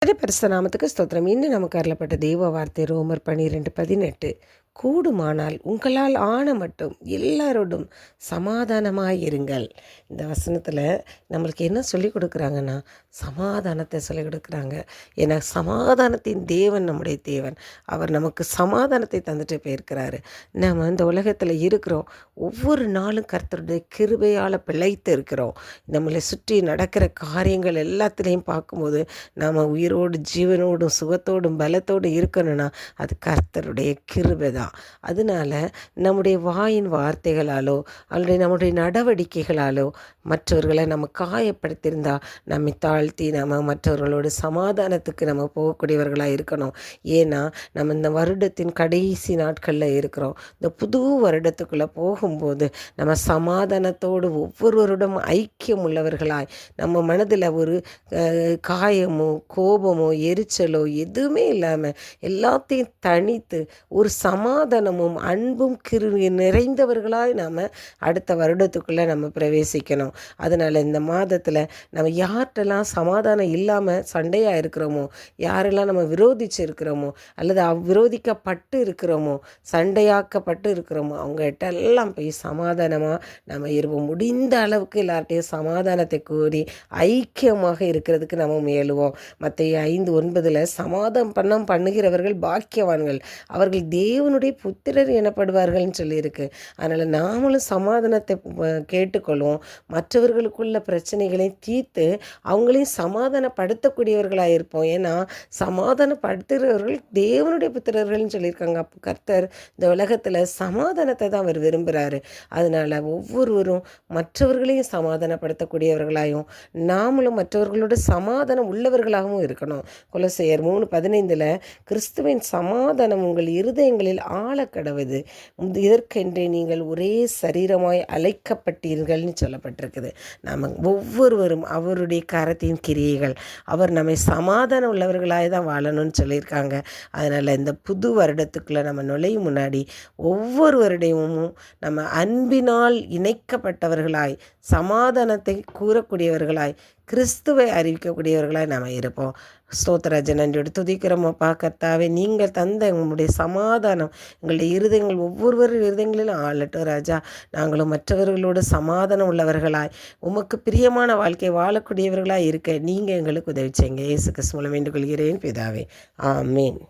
பரிசுத்த நாமத்துக்கு ஸ்தோத்திரம். இன்னும் நமக்கு அருளப்பட்ட தெய்வ வார்த்தை ரோமர் 12:18. கூடுமானால் உங்களால் ஆன மட்டும் எல்லாரோடும் சமாதானமாயிருங்கள். இந்த வசனத்தில் நம்மளுக்கு என்ன சொல்லிக் கொடுக்குறாங்கன்னா, சமாதானத்தை சொல்லிக் கொடுக்குறாங்க. ஏன்னா சமாதானத்தின் தேவன் நம்முடைய தேவன். அவர் நமக்கு சமாதானத்தை தந்துட்டு போயிருக்கிறாரு. நம்ம இந்த உலகத்தில் இருக்கிறோம். ஒவ்வொரு நாளும் கர்த்தருடைய கிருபையால் பிழைத்து இருக்கிறோம். நம்மளை சுற்றி நடக்கிற காரியங்கள் எல்லாத்துலேயும் பார்க்கும்போது நாம் உயிரோடு ஜீவனோடும் சுகத்தோடும் பலத்தோடும் இருக்கணும்னா அது கர்த்தருடைய கிருபை தான். அதனால் நம்முடைய வாயின் வார்த்தைகளாலோ அல்லது நம்முடைய நடவடிக்கைகளாலோ மற்றவர்களை நம்ம காயப்படுத்தியிருந்தால் நம்மை தாழ்த்தி நம்ம மற்றவர்களோட சமாதானத்துக்கு நம்ம போகக்கூடியவர்களாக இருக்கணும். ஏன்னா நம்ம இந்த வருடத்தின் கடைசி நாட்களில் இருக்கிறோம். இந்த புது வருடத்துக்குள்ளே போகும்போது நம்ம சமாதானத்தோடு ஒவ்வொருவருடன் ஐக்கியம் உள்ளவர்களாய் நம்ம மனதில் ஒரு காயமோ கோபமோ எரிச்சலோ எதுவுமே இல்லாமல் எல்லாத்தையும் தனித்து ஒரு சமாதானமும் அன்பும் நிறைந்தவர்களாய் நாம் அடுத்த வருடத்துக்குள்ளே நம்ம பிரவேசிக்கணும். அதனால் இந்த மாதத்தில் நம்ம யார்கிட்டலாம் சமாதானம் இல்லாமல் சண்டையாக இருக்கிறோமோ, யாரெல்லாம் நம்ம விரோதிச்சு இருக்கிறோமோ அல்லது விரோதிக்கப்பட்டு இருக்கிறோமோ, சண்டையாக்கப்பட்டு இருக்கிறோமோ, அவங்ககிட்ட எல்லாம் போய் சமாதானமாக நம்ம இருப்போம். முடிந்த அளவுக்கு எல்லார்ட்டையும் சமாதானத்தை கூறி ஐக்கியமாக இருக்கிறதுக்கு நம்ம முயலுவோம். மத்தேயு 5:9 சமாதானம் பண்ணுகிறவர்கள் பாக்கியவான்கள், அவர்கள் தேவனுடைய புத்திரர் எனப்படுவார்கள்னு சொல்லியிருக்கு. அதனால் நாமளும் சமாதானத்தை கேட்டுக்கொள்வோம். மற்றவர்களுக்குள்ள பிரச்சனைகளை தீர்த்து அவங்களையும் சமாதானப்படுத்தக்கூடியவர்களாக இருப்போம். ஏன்னா சமாதானப்படுத்துகிறவர்கள் தேவனுடைய புத்திரர்கள்னு சொல்லியிருக்காங்க. அப்போ கர்த்தர் இந்த உலகத்தில் சமாதானத்தை தான் அவர் விரும்புகிறாரு. அதனால் ஒவ்வொருவரும் மற்றவர்களையும் சமாதானப்படுத்தக்கூடியவர்களாகவும் நாமளும் மற்றவர்களோட சமாதானம் உள்ளவர்களாகவும் இருக்கணும். கொலோசையர் 3:15 கிறிஸ்துவின் சமாதானம் உங்கள் இருதயங்களில் ஆழக்கடவுது, இதற்கென்றே நீங்கள் ஒரே சரீரமாய் அழைக்கப்பட்டீர்கள்னு சொல்லப்பட்டிருக்குது. நாம் ஒவ்வொருவரும் அவருடைய கரத்தின் கிரியைகள், அவர் நம்மை சமாதானம் உள்ளவர்களாக தான் வாழணும்னு சொல்லியிருக்காங்க. அதனால் இந்த புது வருடத்துக்குள்ளே நம்ம நுழையும் முன்னாடி ஒவ்வொருவருடையும் நம்ம அன்பினால் இணைக்கப்பட்டவர்களாய் சமாதானத்தை கூறக்கூடியவர்களாய் கிறிஸ்துவை அறிவிக்கக்கூடியவர்களாய் நாம் இருப்போம். ஸ்தோத்திரராஜா, நன்றியோடு துதிக்கிறோமப்பா. கர்த்தாவே, நீங்கள் தந்த உங்களுடைய சமாதானம் எங்களுடைய இருதயங்கள் ஒவ்வொருவர் இருதயங்களிலும் ஆளட்டும் ராஜா. நாங்களும் மற்றவர்களோடு சமாதானம் உள்ளவர்களாய் உமக்கு பிரியமான வாழ்க்கை வாழக்கூடியவர்களாய் இருக்க நீங்கள் எங்களுக்கு உதவி செய்யுங்க. இயேசு கிறிஸ்து மூலம் வேண்டிக் கொள்கிறேன் பிதாவே, ஆமீன்.